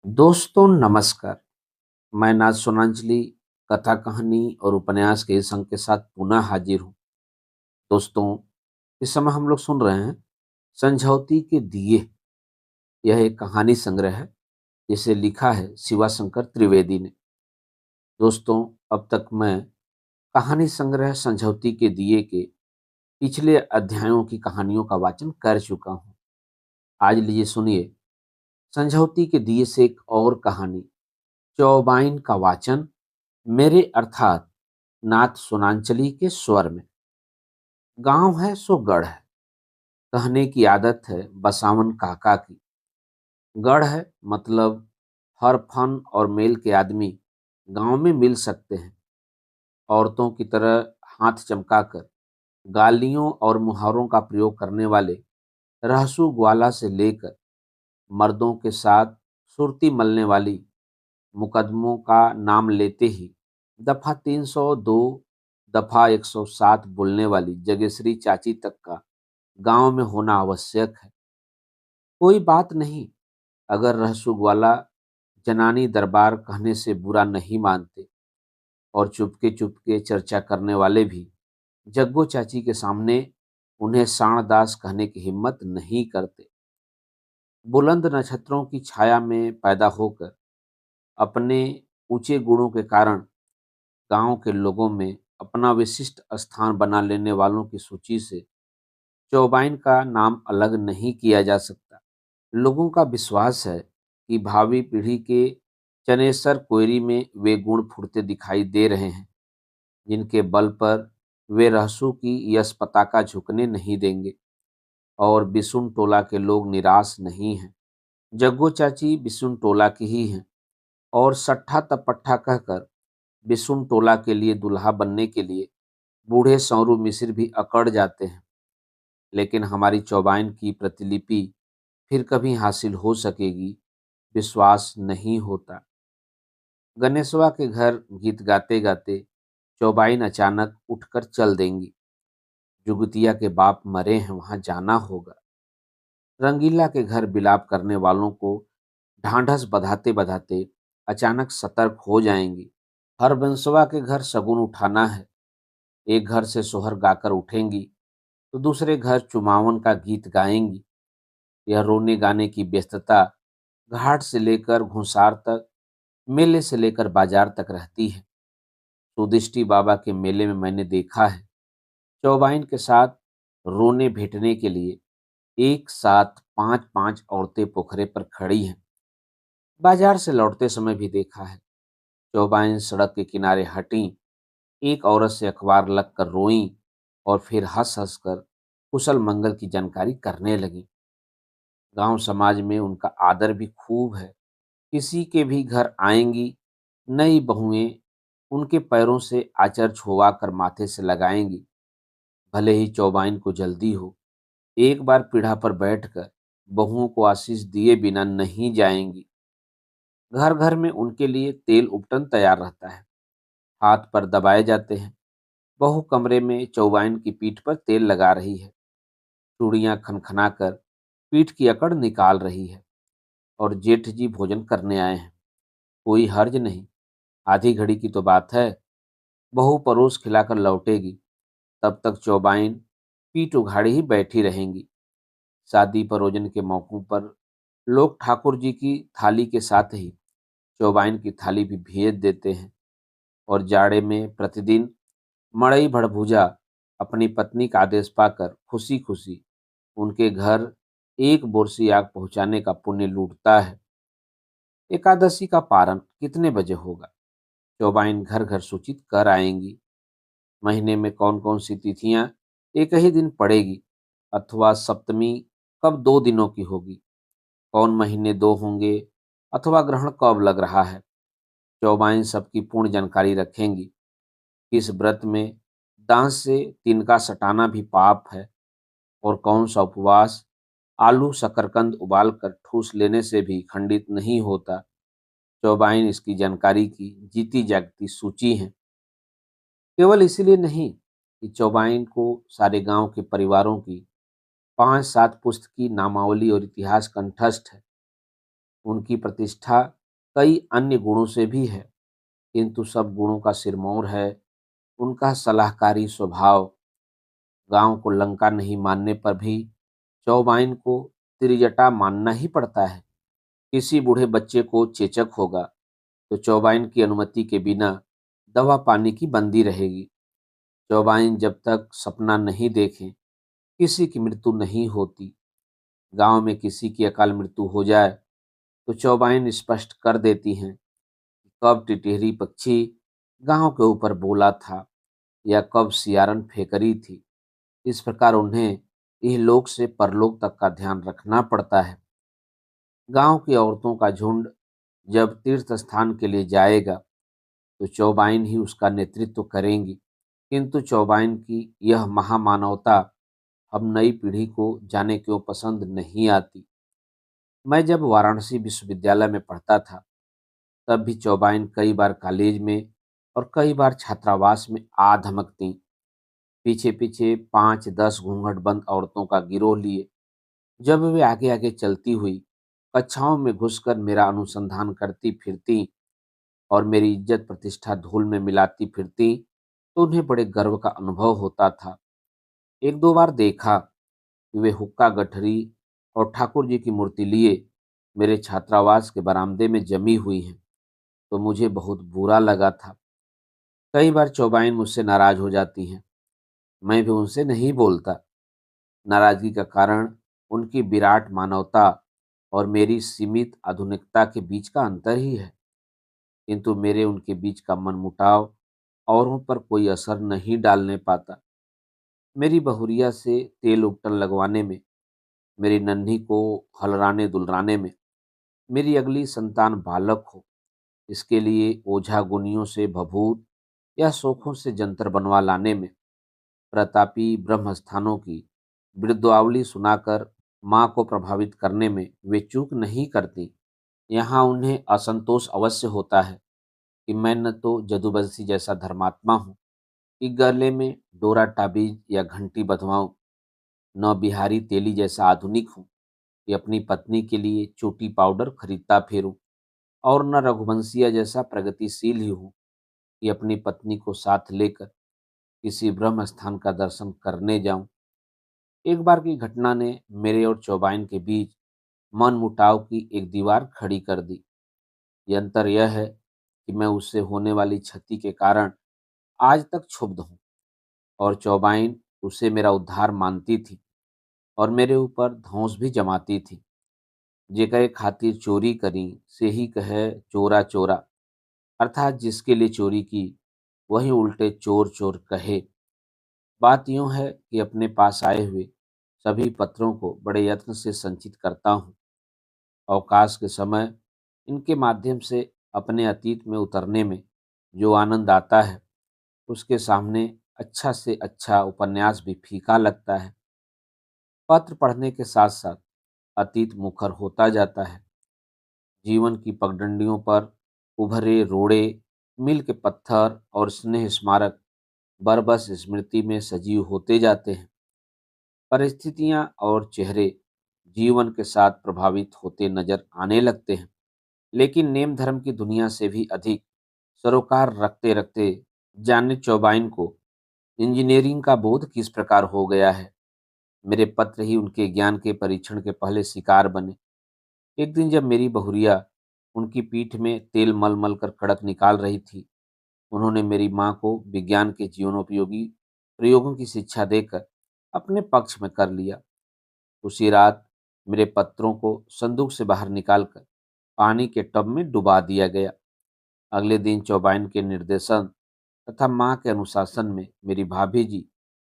दोस्तों नमस्कार। मैं नाथ सोनांचली कथा कहानी और उपन्यास के इस अंक के साथ पुनः हाजिर हूँ। दोस्तों, इस समय हम लोग सुन रहे हैं संझौती के दिए। यह एक कहानी संग्रह है जिसे लिखा है शिवाशंकर त्रिवेदी ने। दोस्तों, अब तक मैं कहानी संग्रह संझौती के दिए के पिछले अध्यायों की कहानियों का वाचन कर चुका हूँ। आज लीजिए सुनिए संझौती के दिए से एक और कहानी, चौबाइन का वाचन मेरे अर्थात नाथ सोनांचली के स्वर में। गांव है सो गढ़ है, कहने की आदत है बसावन काका की। गढ़ है मतलब हर फन और मेल के आदमी गांव में मिल सकते हैं। औरतों की तरह हाथ चमकाकर गालियों और मुहावरों का प्रयोग करने वाले रहसू ग्वाला से लेकर मर्दों के साथ सुरती मलने वाली, मुकदमों का नाम लेते ही दफा 302 दफा 107 बोलने वाली जगेश्री चाची तक का गांव में होना आवश्यक है। कोई बात नहीं अगर रहसुग वाला जनानी दरबार कहने से बुरा नहीं मानते, और चुपके चुपके चर्चा करने वाले भी जग्गो चाची के सामने उन्हें साणदास कहने की हिम्मत नहीं करते। बुलंद नक्षत्रों की छाया में पैदा होकर अपने ऊंचे गुणों के कारण गांव के लोगों में अपना विशिष्ट स्थान बना लेने वालों की सूची से चौबाइन का नाम अलग नहीं किया जा सकता। लोगों का विश्वास है कि भावी पीढ़ी के चनेसर कोयरी में वे गुण फुटते दिखाई दे रहे हैं, जिनके बल पर वे रहसू की यश पताका झुकने नहीं देंगे। और बिसुन टोला के लोग निराश नहीं हैं। जग्गो चाची बिसुन टोला की ही हैं, और सट्ठा तपट्ठा कहकर बिसुन टोला के लिए दुल्हा बनने के लिए बूढ़े सौरू मिसिर भी अकड़ जाते हैं। लेकिन हमारी चौबाइन की प्रतिलिपि फिर कभी हासिल हो सकेगी, विश्वास नहीं होता। गणेशवा के घर गीत गाते गाते चौबाइन अचानक उठकर चल देंगी। जुगतिया के बाप मरे हैं, वहां जाना होगा। रंगीला के घर बिलाप करने वालों को ढांढस बधाते बधाते अचानक सतर्क हो जाएंगी। हरबंसवा के घर शगुन उठाना है। एक घर से सोहर गाकर उठेंगी तो दूसरे घर चुमावन का गीत गाएंगी। यह रोने गाने की व्यस्तता घाट से लेकर घुसार तक, मेले से लेकर बाजार तक रहती है। सुदिष्टि बाबा के मेले में मैंने देखा है चौबाइन के साथ रोने भेटने के लिए एक साथ पांच पांच औरतें पोखरे पर खड़ी हैं। बाजार से लौटते समय भी देखा है चौबाइन सड़क के किनारे हटी, एक औरत से अखबार लग कर रोईं और फिर हंस हंस कर कुशल मंगल की जानकारी करने लगी। गांव समाज में उनका आदर भी खूब है। किसी के भी घर आएंगी, नई बहुएं उनके पैरों से आचर छुआ कर माथे से लगाएंगी। भले ही चौबाइन को जल्दी हो, एक बार पीढ़ा पर बैठकर बहुओं को आशीष दिए बिना नहीं जाएंगी। घर घर में उनके लिए तेल उपटन तैयार रहता है, हाथ पर दबाए जाते हैं। बहू कमरे में चौबाइन की पीठ पर तेल लगा रही है, चूड़ियां खनखनाकर पीठ की अकड़ निकाल रही है। और जेठ जी भोजन करने आए हैं। कोई हर्ज नहीं, आधी घड़ी की तो बात है। बहू परोस खिलाकर लौटेगी, तब तक चौबाइन पीठ उघाड़ी ही बैठी रहेंगी। शादी परोजन के मौकों पर लोग ठाकुर जी की थाली के साथ ही चौबाइन की थाली भी भेज देते हैं। और जाड़े में प्रतिदिन मड़ई भड़भुजा अपनी पत्नी का आदेश पाकर खुशी खुशी उनके घर एक बोरसी आग पहुंचाने का पुण्य लूटता है। एकादशी का पारण कितने बजे होगा? चौबाइन घर घर सूचित कर आएंगी। महीने में कौन कौन सी तिथियां एक ही दिन पड़ेगी, अथवा सप्तमी कब 2 दिनों की होगी, कौन महीने 2 होंगे, अथवा ग्रहण कब लग रहा है। चौबाइन सबकी पूर्ण जानकारी रखेंगी। किस व्रत में दांत से तिनका सटाना भी पाप है, और कौन सा उपवास आलू शकरकंद उबाल कर ठूस लेने से भी खंडित नहीं होता। चौबाइन इसकी जानकारी की जीती जागती सूची है। केवल इसीलिए नहीं कि चौबाइन को सारे गांव के परिवारों की 5-7 पुस्त की नामावली और इतिहास कंठस्थ है। उनकी प्रतिष्ठा कई अन्य गुणों से भी है, किंतु सब गुणों का सिरमौर है उनका सलाहकारी स्वभाव। गांव को लंका नहीं मानने पर भी चौबाइन को त्रिजटा मानना ही पड़ता है। किसी बूढ़े बच्चे को चेचक होगा तो चौबाइन की अनुमति के बिना दवा पानी की बंदी रहेगी। चौबाइन जब तक सपना नहीं देखें किसी की मृत्यु नहीं होती। गांव में किसी की अकाल मृत्यु हो जाए तो चौबाइन स्पष्ट कर देती हैं कि कब टिटहरी पक्षी गांव के ऊपर बोला था या कब सियारन फेकरी थी। इस प्रकार उन्हें इहलोक से परलोक तक का ध्यान रखना पड़ता है। गांव की औरतों का झुंड जब तीर्थ स्थान के लिए जाएगा तो चौबाइन ही उसका नेतृत्व करेंगी, किंतु चौबाइन की यह महामानवता अब नई पीढ़ी को जाने क्यों पसंद नहीं आती। मैं जब वाराणसी विश्वविद्यालय में पढ़ता था तब भी चौबाइन कई बार कॉलेज में और कई बार छात्रावास में आ धमकती, पीछे पीछे 5-10 घूंघट बंद औरतों का गिरोह लिए। जब वे आगे आगे चलती हुई कक्षाओं में घुसकर मेरा अनुसंधान करती फिरती और मेरी इज्जत प्रतिष्ठा धूल में मिलाती फिरती तो उन्हें बड़े गर्व का अनुभव होता था। एक दो बार देखा कि वे हुक्का गठरी और ठाकुर जी की मूर्ति लिए मेरे छात्रावास के बरामदे में जमी हुई हैं तो मुझे बहुत बुरा लगा था। कई बार चौबाइन मुझसे नाराज हो जाती हैं, मैं भी उनसे नहीं बोलता। नाराजगी का कारण उनकी विराट मानवता और मेरी सीमित आधुनिकता के बीच का अंतर ही है, किंतु मेरे उनके बीच का मनमुटाव औरों पर कोई असर नहीं डालने पाता। मेरी बहुरिया से तेल उपटन लगवाने में, मेरी नन्ही को हलराने दुलराने में, मेरी अगली संतान बालक हो इसके लिए ओझा गुनियों से भभूत या शोखों से जंतर बनवा लाने में, प्रतापी ब्रह्मस्थानों की बिरदुआवली सुनाकर माँ को प्रभावित करने में वे चूक नहीं करती। यहाँ उन्हें असंतोष अवश्य होता है कि मैं न तो जदुवंशी जैसा धर्मात्मा हूँ कि गले में डोरा ताबीज या घंटी बंधवाऊं, न बिहारी तेली जैसा आधुनिक हूँ कि अपनी पत्नी के लिए चोटी पाउडर खरीदता फिरूं, और न रघुवंशिया जैसा प्रगतिशील ही हूँ कि अपनी पत्नी को साथ लेकर किसी ब्रह्म स्थान का दर्शन करने जाऊं। एक बार की घटना ने मेरे और चौबाइन के बीच मन मुटाव की एक दीवार खड़ी कर दी। ये अंतर यह है कि मैं उससे होने वाली क्षति के कारण आज तक क्षुब्ध हूँ और चौबाइन उसे मेरा उद्धार मानती थी और मेरे ऊपर धौंस भी जमाती थी। जे कहे खातिर चोरी करी से ही कहे चोरा चोरा, अर्थात जिसके लिए चोरी की वही उल्टे चोर चोर कहे। बात यूं है कि अपने पास आए हुए सभी पत्रों को बड़े यत्न से संचित करता हूँ। अवकाश के समय इनके माध्यम से अपने अतीत में उतरने में जो आनंद आता है उसके सामने अच्छा से अच्छा उपन्यास भी फीका लगता है। पत्र पढ़ने के साथ साथ अतीत मुखर होता जाता है। जीवन की पगडंडियों पर उभरे रोड़े, मील के पत्थर और स्नेह स्मारक बरबस स्मृति में सजीव होते जाते हैं। परिस्थितियां और चेहरे जीवन के साथ प्रभावित होते नजर आने लगते हैं, लेकिन नेम धर्म की दुनिया से भी अधिक सरोकार रखते रखते जाने चौबाइन को इंजीनियरिंग का बोध किस प्रकार हो गया है। मेरे पत्र ही उनके ज्ञान के परीक्षण के पहले शिकार बने। एक दिन जब मेरी बहुरिया उनकी पीठ में तेल मल मल कर कड़क निकाल रही थी, उन्होंने मेरी माँ को विज्ञान के जीवनोपयोगी प्रयोगों की शिक्षा देकर अपने पक्ष में कर लिया। उसी रात मेरे पत्रों को संदूक से बाहर निकालकर पानी के टब में डुबा दिया गया। अगले दिन चौबाइन के निर्देशन तथा माँ के अनुशासन में मेरी भाभी जी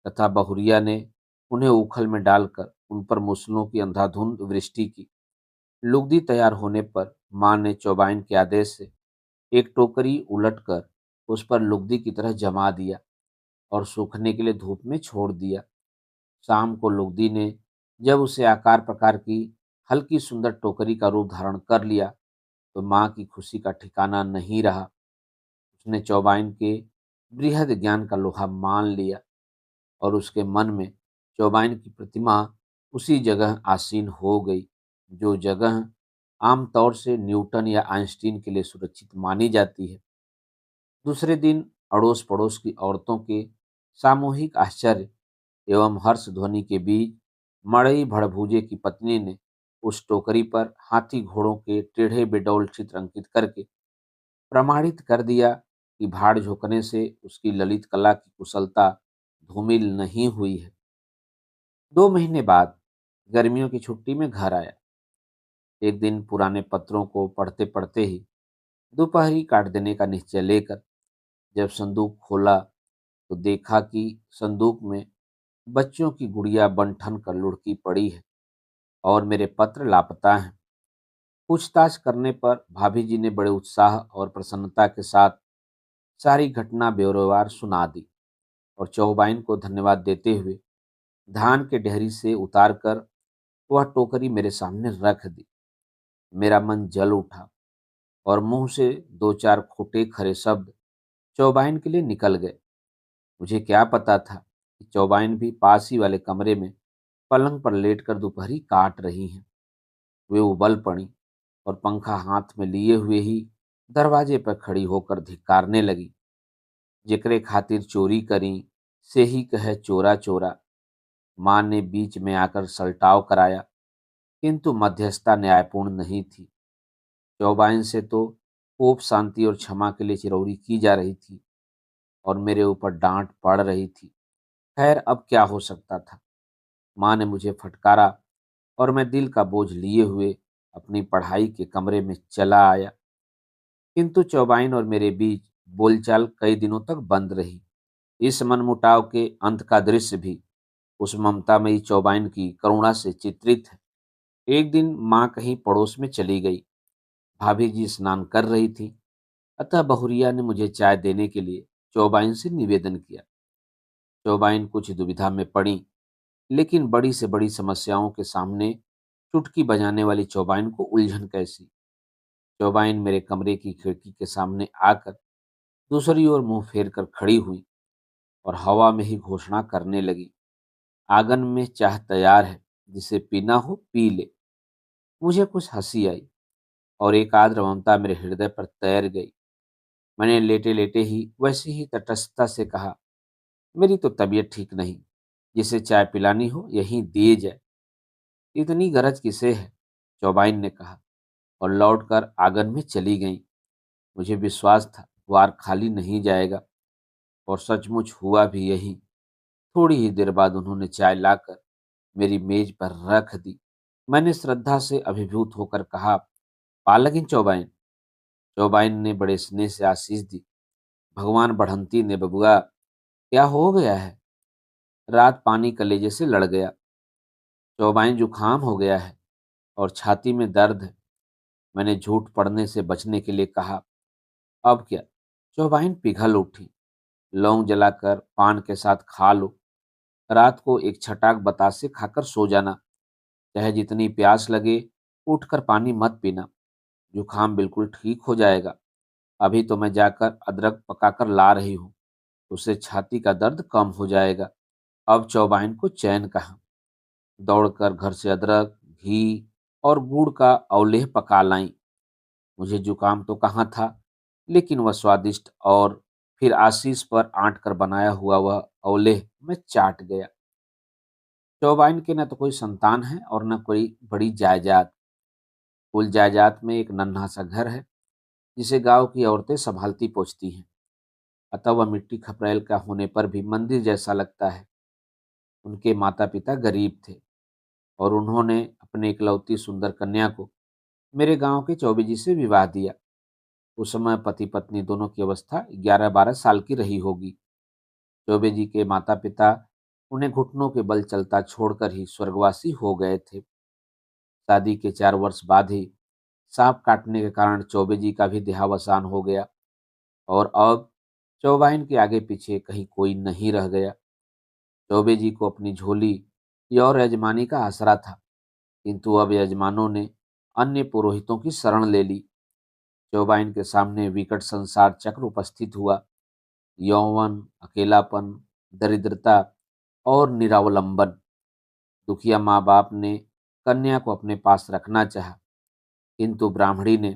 तथा बहुरिया ने उन्हें उखल में डालकर उन पर मूसलों की अंधाधुंध वृष्टि की। लुगदी तैयार होने पर माँ ने चौबाइन के आदेश से एक टोकरी उलटकर उस पर लुगदी की तरह जमा दिया और सूखने के लिए धूप में छोड़ दिया। शाम को लुगदी ने जब उसे आकार प्रकार की हल्की सुंदर टोकरी का रूप धारण कर लिया तो माँ की खुशी का ठिकाना नहीं रहा। उसने चौबाइन के बृहद ज्ञान का लोहा मान लिया और उसके मन में चौबाइन की प्रतिमा उसी जगह आसीन हो गई, जो जगह आमतौर से न्यूटन या आइंस्टीन के लिए सुरक्षित मानी जाती है। दूसरे दिन अड़ोस पड़ोस की औरतों के सामूहिक आश्चर्य एवं हर्ष ध्वनि के बीच मड़ई भड़भूजे की पत्नी ने उस टोकरी पर हाथी घोड़ों के टेढ़े बेडौल चित्र अंकित करके प्रमाणित कर दिया कि भाड़ झोंकने से उसकी ललित कला की कुशलता धूमिल नहीं हुई है। 2 महीने बाद गर्मियों की छुट्टी में घर आया। एक दिन पुराने पत्रों को पढ़ते पढ़ते ही दोपहरी काट देने का निश्चय लेकर जब संदूक खोला तो देखा कि संदूक में बच्चों की गुड़िया बन-ठन कर लुढ़की पड़ी है और मेरे पत्र लापता हैं। पूछताछ करने पर भाभी जी ने बड़े उत्साह और प्रसन्नता के साथ सारी घटना ब्यौरेवार सुना दी और चौबाइन को धन्यवाद देते हुए धान के डेहरी से उतार कर वह टोकरी मेरे सामने रख दी। मेरा मन जल उठा और मुंह से दो चार खोटे खरे शब्द चौबाइन के लिए निकल गए। मुझे क्या पता था कि चौबाइन भी पास ही वाले कमरे में पलंग पर लेटकर दोपहरी काट रही हैं। वे उबल पड़ी और पंखा हाथ में लिए हुए ही दरवाजे पर खड़ी होकर धिक्कारने लगी। जेकरे खातिर चोरी करी से ही कहे चोरा चोरा। माँ ने बीच में आकर सलटाव कराया, किंतु मध्यस्थता न्यायपूर्ण नहीं थी। चौबाइन से तो कोप शांति और क्षमा के लिए चिरौरी की जा रही थी और मेरे ऊपर डांट पड़ रही थी। खैर अब क्या हो सकता था। माँ ने मुझे फटकारा और मैं दिल का बोझ लिए हुए अपनी पढ़ाई के कमरे में चला आया। किंतु चौबाइन और मेरे बीच बोलचाल कई दिनों तक बंद रही। इस मनमुटाव के अंत का दृश्य भी उस ममतामयी चौबाइन की करुणा से चित्रित है। एक दिन माँ कहीं पड़ोस में चली गई। भाभी जी स्नान कर रही थी, अतः बहुरिया ने मुझे चाय देने के लिए चौबाइन से निवेदन किया। चौबाइन कुछ दुविधा में पड़ी, लेकिन बड़ी से बड़ी समस्याओं के सामने चुटकी बजाने वाली चौबाइन को उलझन कैसी। चौबाइन मेरे कमरे की खिड़की के सामने आकर दूसरी ओर मुंह फेर कर खड़ी हुई और हवा में ही घोषणा करने लगी, आंगन में चाह तैयार है, जिसे पीना हो पी ले। मुझे कुछ हंसी आई और एक आर्द्र ममता मेरे हृदय पर तैर गई। मैंने लेटे लेटे ही वैसी ही तटस्थता से कहा, मेरी तो तबीयत ठीक नहीं, जिसे चाय पिलानी हो यहीं दिए जाए। इतनी गरज किसे है, चौबाइन ने कहा और लौटकर आंगन में चली गई। मुझे विश्वास था द्वार खाली नहीं जाएगा और सचमुच हुआ भी यही। थोड़ी ही देर बाद उन्होंने चाय लाकर मेरी मेज पर रख दी। मैंने श्रद्धा से अभिभूत होकर कहा, पालकिन चौबाइन। चौबाइन ने बड़े स्नेह से आशीष दी। भगवान बढ़ंती ने बबुआ, क्या हो गया है? रात पानी कलेजे से लड़ गया। चौबाइन जुकाम हो गया है और छाती में दर्द है। मैंने झूठ पड़ने से बचने के लिए कहा, अब क्या? चौबाइन पिघल उठी। लौंग जलाकर पान के साथ खा लो। रात को एक छटाक बतासे खाकर सो जाना। चाहे जितनी प्यास लगे, उठकर पानी मत पीना। जुकाम बिल्कुल ठीक हो जाएगा। अभी तो मैं जाकर अदरक पकाकर ला रही हूँ, उससे छाती का दर्द कम हो जाएगा। अब चौबाइन को चैन कहाँ। दौड़कर घर से अदरक, घी और गुड़ का अवलेह पका लाई। मुझे जुकाम तो कहाँ था, लेकिन वह स्वादिष्ट और फिर आशीष पर आंट कर बनाया हुआ वह अवलेह मैं चाट गया। चौबाइन के न तो कोई संतान है और न कोई बड़ी जायदाद। कुल जायदाद में एक नन्हा सा घर है, जिसे गांव की औरतें संभालती पोछती हैं। अतः वह मिट्टी खपरैल का होने पर भी मंदिर जैसा लगता है। उनके माता पिता गरीब थे और उन्होंने अपने इकलौती सुंदर कन्या को मेरे गांव के चौबे जी से विवाह दिया। उस समय पति पत्नी दोनों की अवस्था 11-12 साल की रही होगी। चौबे जी के माता पिता उन्हें घुटनों के बल चलता छोड़कर ही स्वर्गवासी हो गए थे। शादी के 4 वर्ष बाद ही सांप काटने के कारण चौबे जी का भी देहावसान हो गया और अब चौबाइन के आगे पीछे कहीं कोई नहीं रह गया। चौबे जी को अपनी झोली और यजमानी का आसरा था, किंतु अब यजमानों ने अन्य पुरोहितों की शरण ले ली। चौबाइन के सामने विकट संसार चक्र उपस्थित हुआ। यौवन, अकेलापन, दरिद्रता और निरावलंबन। दुखिया माँ बाप ने कन्या को अपने पास रखना चाहा, किंतु ब्राह्मणी ने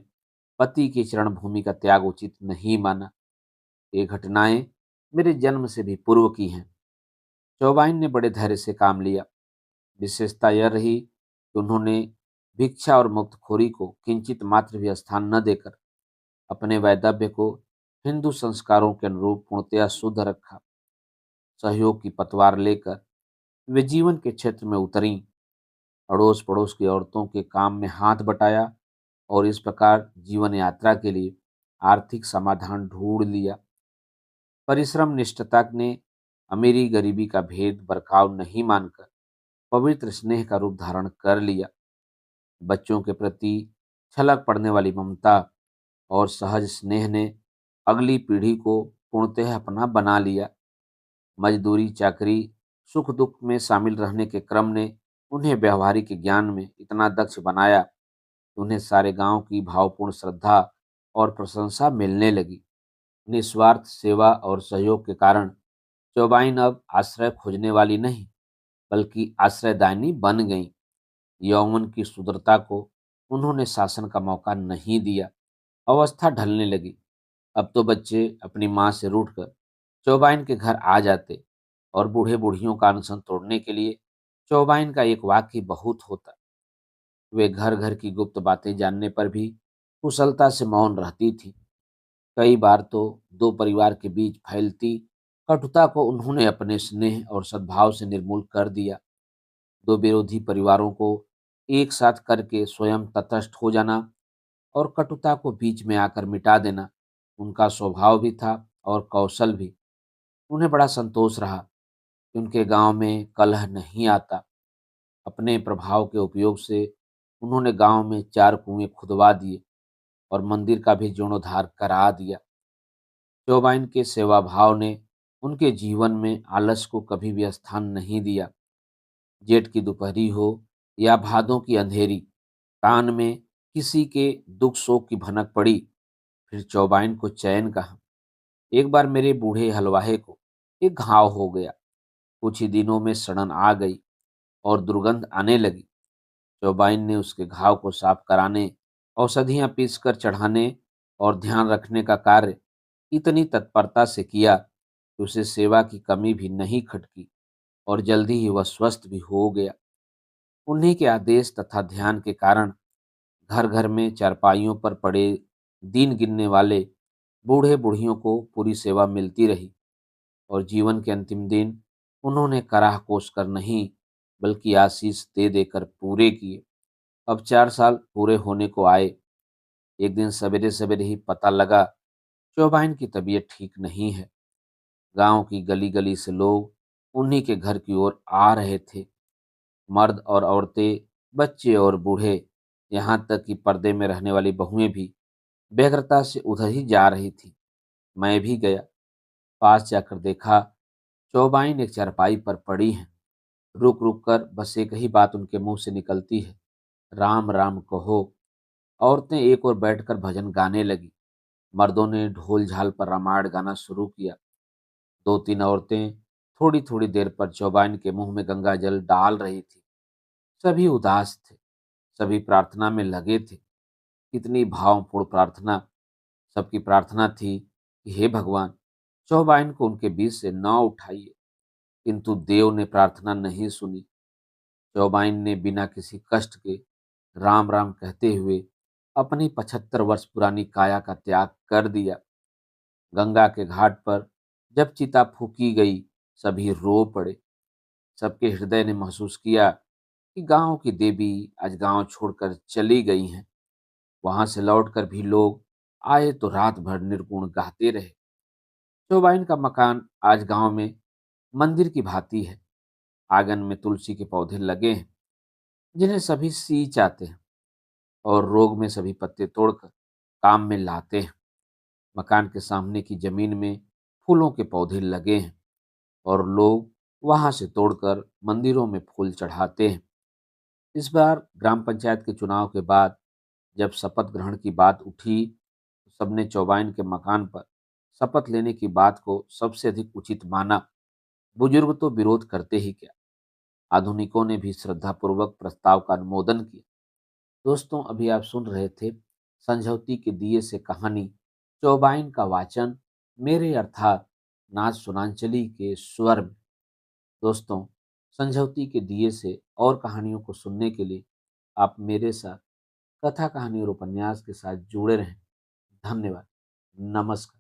पति की चरण भूमि का त्याग उचित नहीं माना। ये घटनाएं मेरे जन्म से भी पूर्व की हैं। चौबाइन ने बड़े धैर्य से काम लिया। विशेषता यह रही कि उन्होंने भिक्षा और मुक्तखोरी को किंचित मात्र भी स्थान न देकर अपने वैदव्य को हिंदू संस्कारों के अनुरूप पूर्णतया शुद्ध रखा। सहयोग की पतवार लेकर वे जीवन के क्षेत्र में उतरी, अड़ोस पड़ोस की औरतों के काम में हाथ बटाया और इस प्रकार जीवन यात्रा के लिए आर्थिक समाधान ढूंढ लिया। परिश्रम निष्ठता ने अमीरी गरीबी का भेद बर्ताव नहीं मानकर पवित्र स्नेह का रूप धारण कर लिया। बच्चों के प्रति छलक पड़ने वाली ममता और सहज स्नेह ने अगली पीढ़ी को पूर्णतः अपना बना लिया। मजदूरी चाकरी सुख दुख में शामिल रहने के क्रम ने उन्हें व्यवहारिक ज्ञान में इतना दक्ष बनाया कि उन्हें सारे गांव की भावपूर्ण श्रद्धा और प्रशंसा मिलने लगी। निस्वार्थ सेवा और सहयोग के कारण चौबाइन अब आश्रय खोजने वाली नहीं, बल्कि आश्रयदायिनी बन गईं। यौवन की सुंदरता को उन्होंने शासन का मौका नहीं दिया। अवस्था ढलने लगी। अब तो बच्चे अपनी माँ से रूठकर चौबाइन के घर आ जाते और बूढ़े बूढ़ियों का अनशन तोड़ने के लिए चौबाइन का एक वाक्य बहुत होता। वे घर घर की गुप्त बातें जानने पर भी कुशलता से मौन रहती थी। कई बार तो दो परिवार के बीच फैलती कटुता को उन्होंने अपने स्नेह और सद्भाव से निर्मूल कर दिया। दो विरोधी परिवारों को एक साथ करके स्वयं तटस्थ हो जाना और कटुता को बीच में आकर मिटा देना उनका स्वभाव भी था और कौशल भी। उन्हें बड़ा संतोष रहा कि उनके गांव में कलह नहीं आता। अपने प्रभाव के उपयोग से उन्होंने गांव में चार कुएं खुदवा दिए और मंदिर का भी जीर्णोद्धार करा दिया। चौबाइन के सेवा भाव ने उनके जीवन में आलस को कभी भी स्थान नहीं दिया। जेठ की दोपहरी हो या भादों की अंधेरी, कान में किसी के दुख शोक की भनक पड़ी, फिर चौबाइन को चैन कहा। एक बार मेरे बूढ़े हलवाहे को एक घाव हो गया। कुछ ही दिनों में सड़न आ गई और दुर्गंध आने लगी। चौबाइन ने उसके घाव को साफ कराने, औषधियां पीसकर चढ़ाने और ध्यान रखने का कार्य इतनी तत्परता से किया कि उसे सेवा की कमी भी नहीं खटकी और जल्दी ही वह स्वस्थ भी हो गया। उन्हीं के आदेश तथा ध्यान के कारण घर घर में चारपाइयों पर पड़े दीन गिनने वाले बूढ़े बूढ़ियों को पूरी सेवा मिलती रही और जीवन के अंतिम दिन उन्होंने कराह कोस कर नहीं, बल्कि आशीष दे देकर पूरे किए। अब 4 साल पूरे होने को आए। एक दिन सवेरे सवेरे ही पता लगा चौबाइन की तबीयत ठीक नहीं है। गांव की गली गली से लोग उन्हीं के घर की ओर आ रहे थे। मर्द और औरतें, बच्चे और बूढ़े, यहाँ तक कि पर्दे में रहने वाली बहुएं भी व्यग्रता से उधर ही जा रही थी। मैं भी गया। पास जाकर देखा चौबाइन एक चारपाई पर पड़ी हैं। रुक रुक कर बस एक ही बात उनके मुंह से निकलती है, राम राम कहो। औरतें एक ओर बैठकर भजन गाने लगी। मर्दों ने ढोल झाल पर रामायण गाना शुरू किया। दो तीन औरतें थोड़ी थोड़ी देर पर चौबाइन के मुंह में गंगा जल डाल रही थी। सभी उदास थे, सभी प्रार्थना में लगे थे। कितनी भावपूर्ण प्रार्थना! सबकी प्रार्थना थी कि हे भगवान, चौबाइन को उनके बीच से न उठाइए। किंतु देव ने प्रार्थना नहीं सुनी। चौबाइन ने बिना किसी कष्ट के राम राम कहते हुए अपनी 75 वर्ष पुरानी काया का त्याग कर दिया। गंगा के घाट पर जब चिता फूकी गई, सभी रो पड़े। सबके हृदय ने महसूस किया कि गांव की देवी आज गांव छोड़कर चली गई हैं। वहां से लौटकर भी लोग आए तो रात भर निर्गुण गाते रहे। चौबाइन का मकान आज गांव में मंदिर की भांति है। आंगन में तुलसी के पौधे लगे हैं, जिन्हें सभी सींच आते हैं और रोग में सभी पत्ते तोड़कर काम में लाते हैं। मकान के सामने की जमीन में फूलों के पौधे लगे हैं और लोग वहां से तोड़कर मंदिरों में फूल चढ़ाते हैं। इस बार ग्राम पंचायत के चुनाव के बाद जब शपथ ग्रहण की बात उठी, तो सबने चौबाइन के मकान पर शपथ लेने की बात को सबसे अधिक उचित माना। बुजुर्ग तो विरोध करते ही क्या, आधुनिकों ने भी श्रद्धापूर्वक प्रस्ताव का अनुमोदन किया। दोस्तों अभी आप सुन रहे थे संझौती के दिए से कहानी चौबाइन का वाचन मेरे अर्थात नाच सुनांचली के स्वर में। दोस्तों संझौती के दिए से और कहानियों को सुनने के लिए आप मेरे साथ कथा कहानी और उपन्यास के साथ जुड़े रहें। धन्यवाद। नमस्कार।